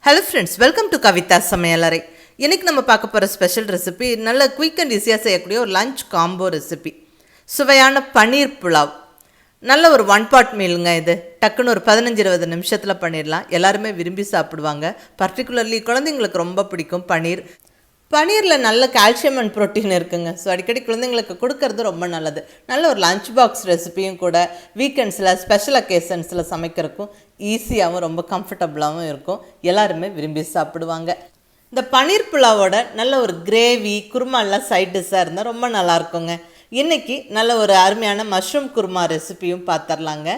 Hello friends, welcome to Kavitha Samayalarai. இன்னைக்கு நம்ம பார்க்க போற ஸ்பெஷல் ரெசிபி நல்ல குயிக் அண்ட் ஈஸியா செய்யக்கூடிய ஒரு லஞ்ச் காம்போ ரெசிபி. சுவையான பனீர் புலாவ். நல்ல ஒரு ஒன் பாட் மீல்ங்க இது. டக்குன்னு ஒரு 15-20 நிமிஷத்துல பண்ணிரலாம். எல்லாரும் விரும்பி சாப்பிடுவாங்க. பர்టిక్యులர்லி குழந்தைகளுக்கு ரொம்ப பிடிக்கும் பனீர். பனீரில் நல்ல கால்சியம் அண்ட் புரோட்டீன் இருக்குங்க. ஸோ அடிக்கடி குழந்தைங்களுக்கு கொடுக்கறது ரொம்ப நல்லது. நல்ல ஒரு லஞ்ச் பாக்ஸ் ரெசிபியும் கூட. வீக்கெண்ட்ஸில் ஸ்பெஷல் அக்கேஷன்ஸில் சமைக்கிறதுக்கும் ஈஸியாகவும் ரொம்ப கம்ஃபர்டபுளாகவும் இருக்கும். எல்லாருமே விரும்பி சாப்பிடுவாங்க. இந்த பனீர் புலாவோட நல்ல ஒரு கிரேவி குருமாலாம் சைட் டிஷ்ஷாக இருந்தால் ரொம்ப நல்லாயிருக்குங்க. இன்றைக்கி நல்ல ஒரு அருமையான மஷ்ரூம் குருமா ரெசிபியும் பார்த்துடலாங்க.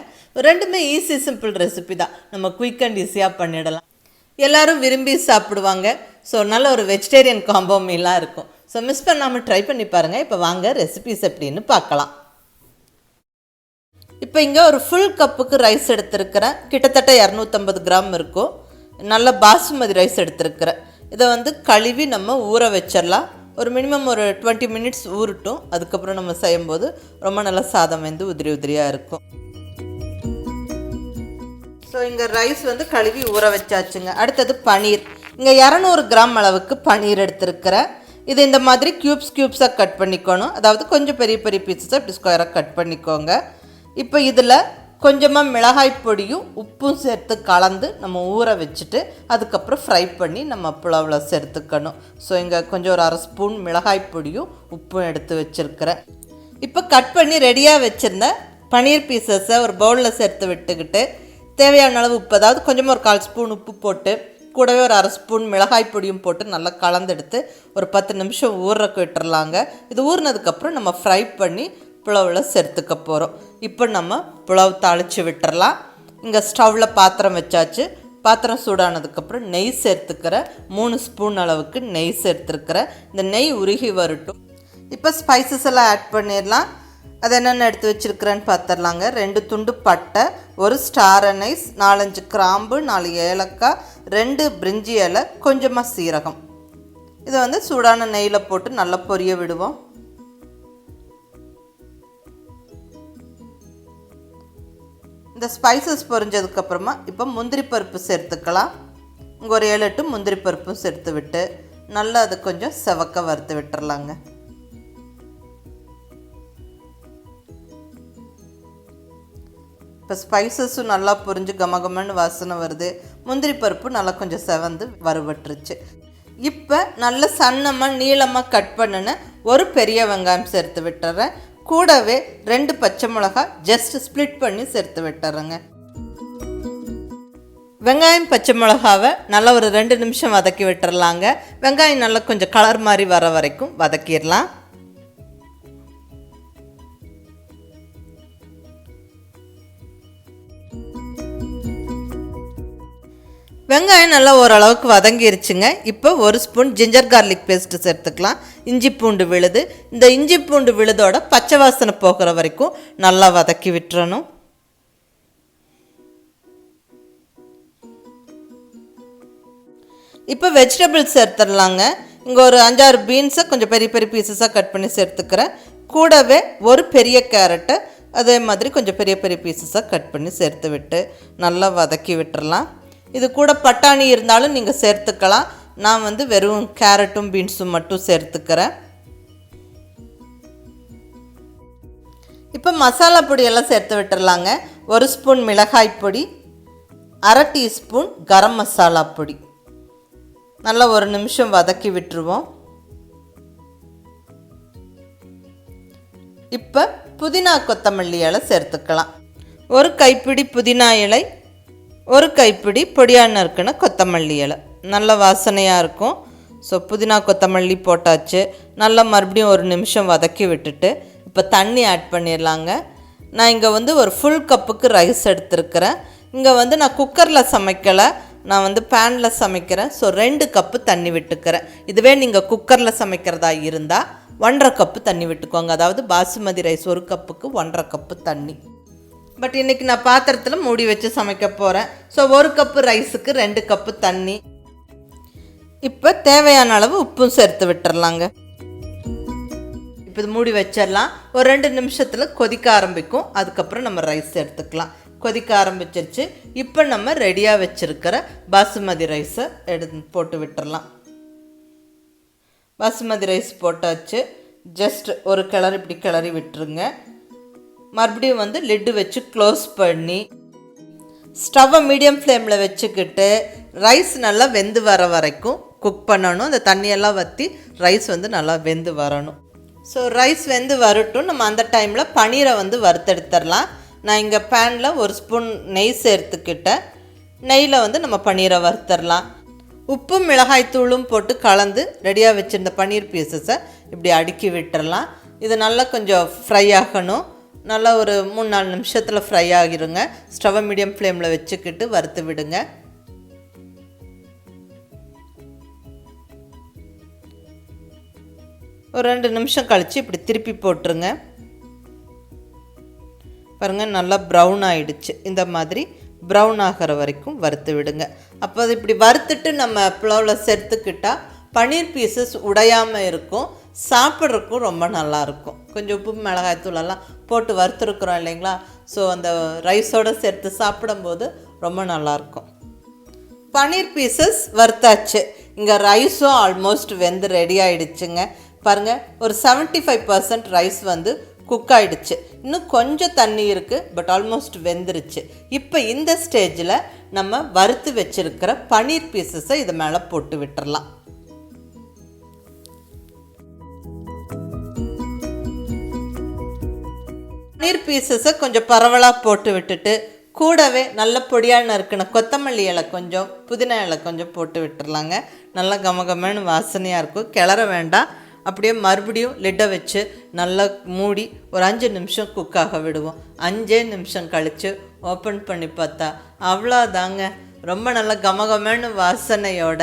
ரெண்டுமே ஈஸி சிம்பிள் ரெசிபி தான். நம்ம குயிக் அண்ட் ஈஸியாக பண்ணிடலாம். எல்லோரும் விரும்பி சாப்பிடுவாங்க. ஸோ நல்ல ஒரு வெஜிடேரியன் காம்போ மீலாக இருக்கும். ஸோ மிஸ் பண்ணாமல் ட்ரை பண்ணி பாருங்கள். இப்போ வாங்க ரெசிபிஸ் எப்படின்னு பார்க்கலாம். இப்போ இங்கே ஒரு ஃபுல் கப்புக்கு ரைஸ் எடுத்துருக்கிறேன். கிட்டத்தட்ட 250 கிராம் இருக்கும். நல்ல பாசுமதி ரைஸ் எடுத்துருக்கிறேன். இதை கழுவி நம்ம ஊற வச்சிடலாம். ஒரு மினிமம் ஒரு 20 மினிட்ஸ் ஊறட்டும். அதுக்கப்புறம் நம்ம செய்யும்போது ரொம்ப நல்ல சாதம் உதிரி உதிரியாக இருக்கும். ஸோ இங்கே ரைஸ் கழுவி ஊற வச்சாச்சுங்க. அடுத்தது பனீர். இங்கே 200 கிராம் அளவுக்கு பனீர் எடுத்துருக்கிறேன். இது இந்த மாதிரி க்யூப்ஸாக கட் பண்ணிக்கணும். அதாவது கொஞ்சம் பெரிய பெரிய பீசஸாக இப்படி ஸ்கொயராக கட் பண்ணிக்கோங்க. இப்போ இதில் கொஞ்சமாக மிளகாய் பொடியும் உப்பும் சேர்த்து கலந்து நம்ம ஊற வச்சுட்டு அதுக்கப்புறம் ஃப்ரை பண்ணி நம்ம புலாவில் சேர்த்துக்கணும். ஸோ இங்கே கொஞ்சம் ஒரு 1/2 ஸ்பூன் மிளகாய் பொடியும் உப்பும் எடுத்து வச்சுருக்கிறேன். இப்போ கட் பண்ணி ரெடியாக வச்சுருந்த பனீர் பீசஸை ஒரு பவுலில் சேர்த்து விட்டுக்கிட்டு தேவையான அளவு உப்பு, அதாவது கொஞ்சமாக ஒரு 1/4 ஸ்பூன் உப்பு போட்டு கூடவே ஒரு 1/2 ஸ்பூன் மிளகாய் பொடியும் போட்டு நல்லா கலந்தெடுத்து ஒரு 10 நிமிஷம் ஊறக்கு விட்டுறலாங்க. இது ஊறினதுக்கப்புறம் நம்ம ஃப்ரை பண்ணி புலாவில் சேர்த்துக்க போகிறோம். இப்போ நம்ம புலாவ் தாளித்து விட்டுறலாம். இங்கே ஸ்டவ்வில் பாத்திரம் வச்சாச்சு. பாத்திரம் சூடானதுக்கப்புறம் நெய் சேர்த்துக்கிறேன். 3 ஸ்பூன் அளவுக்கு நெய் சேர்த்துருக்கிறேன். இந்த நெய் உருகி வரட்டும். இப்போ ஸ்பைசஸ் எல்லாம் ஆட் பண்ணிடலாம். அது என்னென்ன எடுத்து வச்சுருக்கிறேன்னு பார்த்துடலாங்க. 2 துண்டு பட்டை, 1 ஸ்டார் அனைஸ், 4-5 கிராம்பு, 4 ஏலக்காய், 2 பிரிஞ்சி இலை, கொஞ்சமாக சீரகம். இதை சூடான நெய்யில் போட்டு நல்லா பொரிய விடுவோம். இந்த ஸ்பைசஸ் பொரிஞ்சதுக்கப்புறமா இப்போ முந்திரி பருப்பு சேர்த்துக்கலாம். இங்கே ஒரு 7-8 முந்திரி பருப்பும் சேர்த்து விட்டு நல்லா அது கொஞ்சம் செவக்க வறுத்து விட்டுறலாங்க. இப்போ ஸ்பைசஸும் நல்லா பொரிஞ்சு கமகமன்னு வாசனை வருது. முந்திரி பருப்பு நல்லா கொஞ்சம் செவந்து வறுபட்டுருச்சு. இப்போ நல்ல சன்னமாக நீளமாக கட் பண்ணின ஒரு பெரிய வெங்காயம் சேர்த்து விட்டுறேன். கூடவே 2 பச்சை மிளகாய் ஜஸ்ட் ஸ்ப்ளிட் பண்ணி சேர்த்து விட்டுறேங்க. வெங்காயம் பச்சை மிளகாவை நல்லா ஒரு 2 நிமிஷம் வதக்கி விட்டுறலாங்க. வெங்காயம் நல்லா கொஞ்சம் கலர் மாதிரி வர வரைக்கும் வதக்கிடலாம். வெங்காயம் நல்லா ஓரளவுக்கு வதங்கிருச்சுங்க. இப்போ 1 ஸ்பூன் ஜிஞ்சர் கார்லிக் பேஸ்ட்டு சேர்த்துக்கலாம். இஞ்சி பூண்டு விழுது. இந்த இஞ்சி பூண்டு விழுதோட பச்சை வாசனை போகிற வரைக்கும் நல்லா வதக்கி விட்டுறணும். இப்போ வெஜிடபிள்ஸ் சேர்த்துடலாங்க. இங்கே ஒரு 5-6 பீன்ஸை கொஞ்சம் பெரிய பெரிய பீசஸாக கட் பண்ணி சேர்த்துக்கிறேன். கூடவே ஒரு பெரிய கேரட்டை அதே மாதிரி கொஞ்சம் பெரிய பெரிய பீசஸாக கட் பண்ணி சேர்த்து விட்டு நல்லா வதக்கி விட்டுறலாம். இது கூட பட்டாணி இருந்தாலும் நீங்கள் சேர்த்துக்கலாம். நான் வெறும் கேரட்டும் பீன்ஸும் மட்டும் சேர்த்துக்கிறேன். இப்போ மசாலா பொடியெல்லாம் சேர்த்து விட்டுறலாங்க. 1 ஸ்பூன் மிளகாய் பொடி, 1/2 டீஸ்பூன் கரம் மசாலா பொடி. நல்லா 1 நிமிஷம் வதக்கி விட்டுருவோம். இப்போ புதினா கொத்தமல்லி இலை சேர்த்துக்கலாம். 1 கைப்பிடி புதினா இலை, 1 கைப்பிடி பொடியான இருக்குன்னு கொத்தமல்லி இலை. நல்ல வாசனையாக இருக்கும். ஸோ புதினா கொத்தமல்லி போட்டாச்சு. நல்லா மறுபடியும் 1 நிமிஷம் வதக்கி விட்டுட்டு இப்போ தண்ணி ஆட் பண்ணிடலாங்க. நான் இங்கே ஒரு ஃபுல் கப்புக்கு ரைஸ் எடுத்துருக்கிறேன். இங்கே நான் குக்கரில் சமைக்கலை, நான் பேனில் சமைக்கிறேன். ஸோ 2 கப்பு தண்ணி விட்டுக்கிறேன். இதுவே நீங்கள் குக்கரில் சமைக்கிறதா இருந்தால் 1.5 கப்பு தண்ணி விட்டுக்கோங்க. அதாவது பாசுமதி ரைஸ் 1 கப்புக்கு 1.5 கப்பு தண்ணி. பட் இன்றைக்கி நான் பாத்திரத்தில் மூடி வச்சு சமைக்க போகிறேன். ஸோ 1 கப்பு ரைஸுக்கு 2 கப்பு தண்ணி. இப்போ தேவையான அளவு உப்பும் சேர்த்து விட்டுறலாங்க. இப்போ இது மூடி வச்சிடலாம். ஒரு 2 நிமிஷத்தில் கொதிக்க ஆரம்பிக்கும். அதுக்கப்புறம் நம்ம ரைஸ் எடுத்துக்கலாம். கொதிக்க ஆரம்பிச்சிருச்சு. இப்போ நம்ம ரெடியாக வச்சுருக்கிற பாசுமதி ரைஸை போட்டு விட்டுறலாம். பாசுமதி ரைஸ் போட்டாச்சு. ஜஸ்ட் ஒரு கிளறி இப்படி கிளறி விட்டுருங்க. மறுபடியும் வந்து லிட்டு வச்சு க்ளோஸ் பண்ணி ஸ்டவ்வை மீடியம் ஃப்ளேமில் வச்சுக்கிட்டு ரைஸ் நல்லா வெந்து வர வரைக்கும் குக் பண்ணணும். அந்த தண்ணியெல்லாம் வற்றி ரைஸ் வந்து நல்லா வெந்து வரணும். ஸோ ரைஸ் வெந்து வரட்டும். நம்ம அந்த டைமில் பனீரை வந்து வறுத்தெடுத்துடலாம். நான் இங்கே பேனில் ஒரு ஸ்பூன் நெய் சேர்த்துக்கிட்டேன். நெய்யில் வந்து நம்ம பனீரை வறுத்தரலாம். உப்பும் மிளகாய் தூளும் போட்டு கலந்து ரெடியாக வச்சுருந்த பனீர் பீசஸை இப்படி அடுக்கி விட்டுறலாம். இது நல்லா கொஞ்சம் ஃப்ரை ஆகணும். நல்லா ஒரு 3-4 நிமிஷத்தில் ஃப்ரை ஆகிருங்க. ஸ்டவ்வை மீடியம் ஃப்ளேமில் வச்சுக்கிட்டு வறுத்து விடுங்க. ஒரு 2 நிமிஷம் கழித்து இப்படி திருப்பி போட்டுருங்க. பாருங்கள் நல்லா ப்ரௌன் ஆகிடுச்சு. இந்த மாதிரி ப்ரௌன் ஆகிற வரைக்கும் வறுத்து விடுங்க. அப்போ அது இப்படி வறுத்துட்டு நம்ம புலாவில் சேர்த்துக்கிட்டால் பனீர் பீசஸ் உடையாமல் இருக்கும். சாப்பிட்றதுக்கும் ரொம்ப நல்லாயிருக்கும். கொஞ்சம் உப்பு மிளகாய்த்தூளெல்லாம் போட்டு வறுத்துருக்குறோம் இல்லைங்களா? ஸோ அந்த ரைஸோடு சேர்த்து சாப்பிடும்போது ரொம்ப நல்லாயிருக்கும். பனீர் பீசஸ் வறுத்தாச்சு. இங்கே ரைஸும் ஆல்மோஸ்ட் வெந்து ரெடி ஆகிடுச்சுங்க. பாருங்கள் ஒரு 75% ரைஸ் வந்து குக் ஆகிடுச்சு. இன்னும் கொஞ்சம் தண்ணி இருக்குது, பட் ஆல்மோஸ்ட் வெந்துருச்சு. இப்போ இந்த ஸ்டேஜில் நம்ம வறுத்து வச்சுருக்கிற பனீர் பீசஸை இது மேலே போட்டு விட்டுறலாம். பனீர் பீசஸை கொஞ்சம் பரவலாக போட்டு விட்டுட்டு கூடவே நல்ல பொடியாக நறுக்கின கொத்தமல்லி இலை கொஞ்சம், புதினா இலை கொஞ்சம் போட்டு விட்டுறலாங்க. நல்லா கமகமன்னு வாசனையாக இருக்கும். கிளற வேண்டாம். அப்படியே மறுபடியும் லிட்டை வச்சு நல்லா மூடி ஒரு 5 நிமிஷம் குக்காக விடுவோம். 5 நிமிஷம் கழித்து ஓப்பன் பண்ணி பார்த்தா அவ்வளோதாங்க. ரொம்ப நல்ல கமகமன்னு வாசனையோட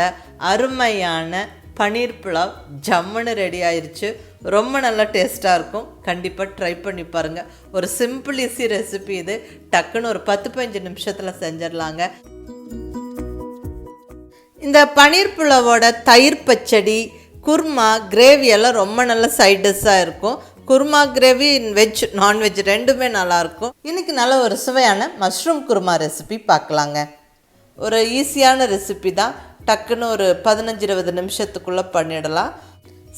அருமையான பனீர் புலாவ் ஜம்முன்னு ரெடி ஆயிடுச்சு. ரொம்ப நல்லா டேஸ்ட்டாக இருக்கும். கண்டிப்பாக ட்ரை பண்ணி பாருங்கள். ஒரு சிம்பிள் ஈஸி ரெசிபி இது. டக்குன்னு ஒரு 10-15 நிமிஷத்தில் செஞ்சிடலாங்க. இந்த பனீர் புலாவோட தயிர் பச்சடி, குர்மா, கிரேவி எல்லாம் ரொம்ப நல்ல சைட் டிஷ்ஷாக இருக்கும். குர்மா கிரேவி வெஜ் நான்வெஜ் ரெண்டுமே நல்லாயிருக்கும். இன்றைக்கி நல்ல ஒரு சுவையான மஷ்ரூம் குர்மா ரெசிபி பார்க்கலாங்க. ஒரு ஈஸியான ரெசிபி தான். டக்குன்னு ஒரு 15-20 நிமிஷத்துக்குள்ளே பண்ணிடலாம்.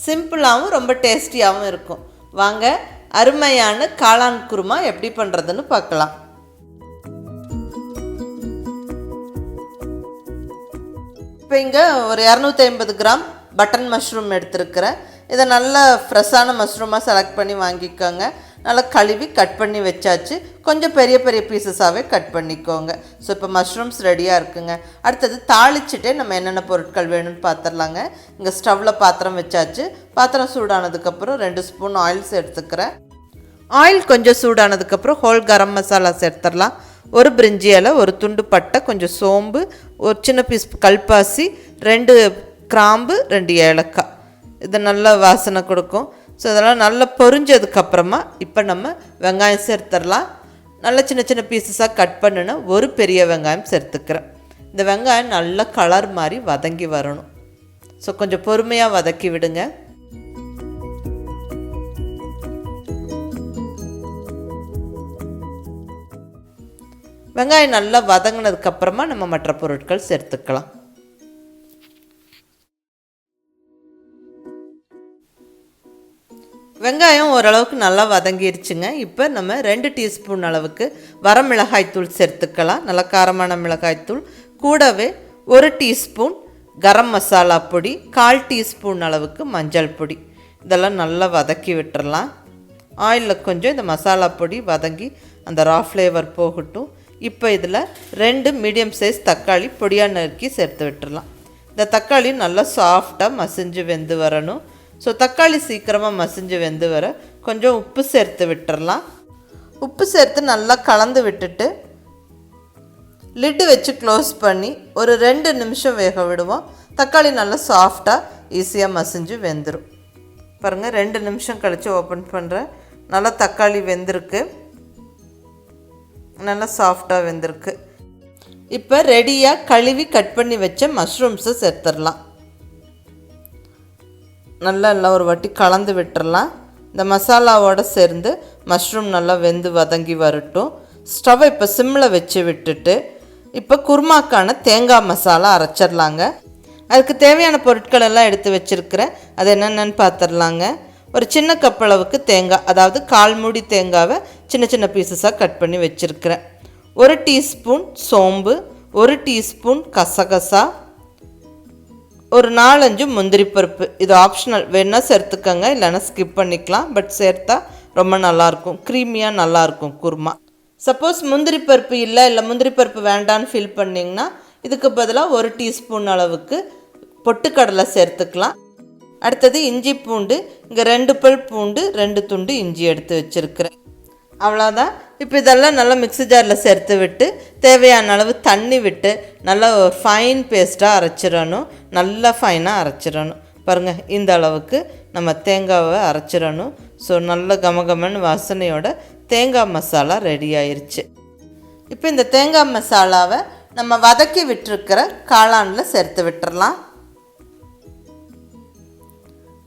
சிம்பிளாகவும் ரொம்ப டேஸ்டியாகவும் இருக்கும். வாங்க அருமையான காளான் குருமா எப்படி பண்ணுறதுன்னு பார்க்கலாம். இப்போ இங்கே ஒரு 250 கிராம் பட்டன் மஷ்ரூம் எடுத்துருக்கிறேன். இதை நல்லா ஃப்ரெஷ்ஷான மஷ்ரூமாக செலக்ட் பண்ணி வாங்கிக்கோங்க. நல்லா கழுவி கட் பண்ணி வச்சாச்சு. கொஞ்சம் பெரிய பெரிய பீசஸாகவே கட் பண்ணிக்கோங்க. ஸோ இப்போ மஷ்ரூம்ஸ் ரெடியாக இருக்குங்க. அடுத்தது தாளிச்சுட்டே நம்ம என்னென்ன பொருட்கள் வேணும்னு பார்த்துடலாங்க. இங்கே ஸ்டவ்வில் பாத்திரம் வச்சாச்சு. பாத்திரம் சூடானதுக்கப்புறம் 2 ஸ்பூன் ஆயில் சேர்த்துக்கிறேன். ஆயில் கொஞ்சம் சூடானதுக்கப்புறம் ஹோல் கரம் மசாலா சேர்த்துடலாம். ஒரு பிரிஞ்சி இலை, ஒரு துண்டு பட்டை, கொஞ்சம் சோம்பு, ஒரு சின்ன பீஸ் கல்பாசி, 2 கிராம்பு, 2 ஏலக்காய். இது நல்லா வாசனை கொடுக்கும். ஸோ இதெல்லாம் நல்லா பொரிஞ்சதுக்கப்புறமா இப்போ நம்ம வெங்காயம் சேர்த்துடலாம். நல்லா சின்ன சின்ன பீசஸாக கட் பண்ணுன்னா ஒரு பெரிய வெங்காயம் சேர்த்துக்கிறேன். இந்த வெங்காயம் நல்லா கலர் மாதிரி வதங்கி வரணும். ஸோ கொஞ்சம் பொறுமையாக வதக்கி விடுங்க. வெங்காயம் நல்லா வதங்கினதுக்கப்புறமா நம்ம மற்ற பொருட்கள் சேர்த்துக்கலாம். வெங்காயம் ஓரளவுக்கு நல்லா வதங்கிடுச்சுங்க. இப்போ நம்ம 2 டீஸ்பூன் அளவுக்கு வரமிளகாய்த்தூள் சேர்த்துக்கலாம். நல்லா காரமான மிளகாய்த்தூள். கூடவே 1 டீஸ்பூன் கரம் மசாலா பொடி, 1/4 டீஸ்பூன் அளவுக்கு மஞ்சள் பொடி. இதெல்லாம் நல்லா வதக்கி விட்டுறலாம். ஆயிலில் கொஞ்சம் இந்த மசாலா பொடி வதங்கி அந்த ரா ஃப்ளேவர் போகட்டும். இப்போ இதில் 2 மீடியம் சைஸ் தக்காளி பொடியாக நறுக்கி சேர்த்து விட்டுடலாம். இந்த தக்காளி நல்லா சாஃப்டாக மசிஞ்சு வெந்து வரணும். ஸோ தக்காளி சீக்கிரமாக மசிஞ்சு வெந்து வர கொஞ்சம் உப்பு சேர்த்து விட்டுறலாம். உப்பு சேர்த்து நல்லா கலந்து விட்டுட்டு லிட்டு வச்சு க்ளோஸ் பண்ணி ஒரு 2 நிமிஷம் வேக விடுவோம். தக்காளி நல்லா சாஃப்டாக ஈஸியாக மசிஞ்சு வெந்துடும். பாருங்கள் 2 நிமிஷம் கழித்து ஓப்பன் பண்ணுறேன். நல்லா தக்காளி வெந்திருக்கு, நல்லா சாஃப்டாக வெந்திருக்கு. இப்போ ரெடியாக கழுவி கட் பண்ணி வச்ச மஷ்ரூம்ஸை சேர்த்துடலாம். நல்லா எல்லாம் ஒரு வாட்டி கலந்து விட்டுறலாம். இந்த மசாலாவோடு சேர்ந்து மஷ்ரூம் நல்லா வெந்து வதங்கி வரட்டும். ஸ்டவ்வை இப்போ சிம்மில் வச்சு விட்டுட்டு இப்போ குருமாக்கான தேங்காய் மசாலா அரைச்சிடலாங்க. அதுக்கு தேவையான பொருட்கள் எல்லாம் எடுத்து வச்சுருக்கிறேன். அது என்னென்னு பார்த்துடலாங்க. ஒரு சின்ன கப் அளவுக்கு தேங்காய், அதாவது 1/4 மூடி தேங்காவை சின்ன சின்ன பீசஸாக கட் பண்ணி வச்சுருக்கிறேன். 1 டீஸ்பூன் சோம்பு, 1 டீஸ்பூன் கசகசா, ஒரு 4-5 முந்திரி பருப்பு. இது ஆப்ஷனல், வேணால் சேர்த்துக்கங்க, இல்லைன்னா ஸ்கிப் பண்ணிக்கலாம். பட் சேர்த்தா ரொம்ப நல்லாயிருக்கும், க்ரீமியாக நல்லாயிருக்கும் குருமா. சப்போஸ் முந்திரி பருப்பு இல்லை முந்திரி பருப்பு வேண்டான்னு ஃபீல் பண்ணிங்கன்னா இதுக்கு பதிலாக 1 டீஸ்பூன் அளவுக்கு பொட்டுக்கடலை சேர்த்துக்கலாம். அடுத்தது இஞ்சி பூண்டு. இங்கே 2 பல் பூண்டு, 2 துண்டு இஞ்சி எடுத்து வச்சுருக்கிறேன். அவ்வளோதான். இப்போ இதெல்லாம் நல்லா மிக்ஸி ஜாரில் சேர்த்து விட்டு தேவையான அளவு தண்ணி விட்டு நல்லா ஒரு ஃபைன் பேஸ்ட்டாக அரைச்சிடணும். நல்லா ஃபைனாக அரைச்சிடணும். பாருங்கள், இந்த அளவுக்கு நம்ம தேங்காவை அரைச்சிடணும். ஸோ நல்ல கமகமன்னு வாசனையோட தேங்காய் மசாலா ரெடி ஆயிடுச்சு. இப்போ இந்த தேங்காய் மசாலாவை நம்ம வதக்கி விட்டுருக்கிற காளானில் சேர்த்து விட்டுறலாம்.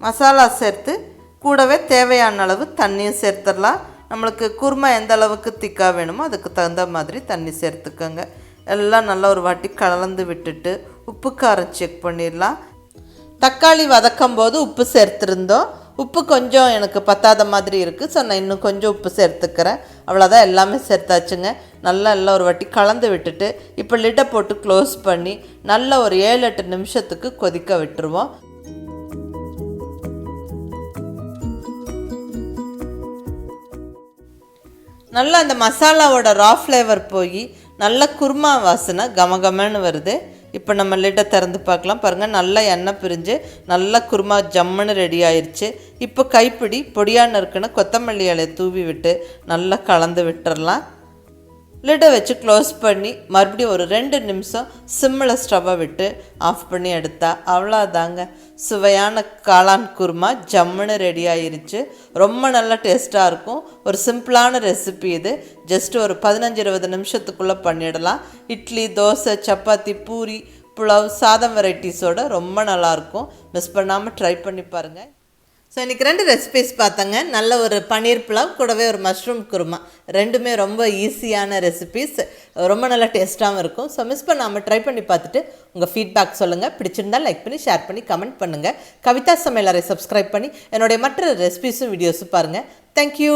மசாலா சேர்த்து கூடவே தேவையான அளவு தண்ணியும் சேர்த்துடலாம். நம்மளுக்கு குருமா எந்த அளவுக்கு திக்காக வேணுமோ அதுக்கு தகுந்த மாதிரி தண்ணி சேர்த்துக்கோங்க. எல்லாம் நல்லா ஒரு வாட்டி கலந்து விட்டுட்டு உப்பு காரம் செக் பண்ணிடலாம். தக்காளி வதக்கும் போது உப்பு சேர்த்துருந்தோம். உப்பு கொஞ்சம் எனக்கு பத்தாத மாதிரி இருக்குது. ஸோ நான் இன்னும் கொஞ்சம் உப்பு சேர்த்துக்கிறேன். அவ்வளோதான், எல்லாமே சேர்த்தாச்சுங்க. நல்லா எல்லாம் ஒரு வாட்டி கலந்து விட்டுட்டு இப்போ லிட்டை போட்டு க்ளோஸ் பண்ணி நல்லா ஒரு 7-8 நிமிஷத்துக்கு கொதிக்க விட்டுருவோம். நல்லா அந்த மசாலாவோட ரா ஃப்ளேவர் போய் நல்ல குருமா வாசனை கமகமன்னு வருது. இப்போ நம்ம லிட்டை திறந்து பார்க்கலாம். பாருங்கள், நல்லா எண்ணெய் பிரிஞ்சு நல்லா குருமா ஜம்முன்னு ரெடி ஆயிடுச்சு. இப்போ கைப்பிடி பொடியாக நறுக்குன்னு கொத்தமல்லி இலையை தூவி விட்டு நல்லா கலந்து விட்டுறலாம். லிட்டை வச்சு க்ளோஸ் பண்ணி மறுபடியும் ஒரு 2 நிமிஷம் சிம்மில் ஸ்டவ்வை விட்டு ஆஃப் பண்ணி எடுத்தால் அவ்வளோதாங்க, சுவையான காளான் குருமா ஜம்முன்னு ரெடி ஆயிருச்சு. ரொம்ப நல்லா டேஸ்ட்டாக இருக்கும். ஒரு சிம்பிளான ரெசிபி இது. ஜஸ்ட் ஒரு 15-20 நிமிஷத்துக்குள்ளே பண்ணிடலாம். இட்லி, தோசை, சப்பாத்தி, பூரி, புலாவ், சாதம் வெரைட்டிஸோடு ரொம்ப நல்லாயிருக்கும். மிஸ் பண்ணாமல் ட்ரை பண்ணி பாருங்கள். ஸோ இன்றைக்கி 2 ரெசிபிஸ் பார்த்தங்க. நல்ல ஒரு பன்னீர் புலாவ் கூடவே ஒரு மஷ்ரூம் குருமா. ரெண்டுமே ரொம்ப ஈஸியான ரெசிபிஸ், ரொம்ப நல்லா டேஸ்ட்டாகவும் இருக்கும். ஸோ மிஸ் பண்ணாமல் ட்ரை பண்ணி பார்த்துட்டு உங்கள் ஃபீட்பேக் சொல்லுங்கள். பிடிச்சிருந்தால் லைக் பண்ணி, ஷேர் பண்ணி, கமெண்ட் பண்ணுங்கள். கவிதா சமையலறை சப்ஸ்கிரைப் பண்ணி என்னுடைய மற்ற ரெசிபிஸும் வீடியோஸும் பாருங்கள். தேங்க்யூ.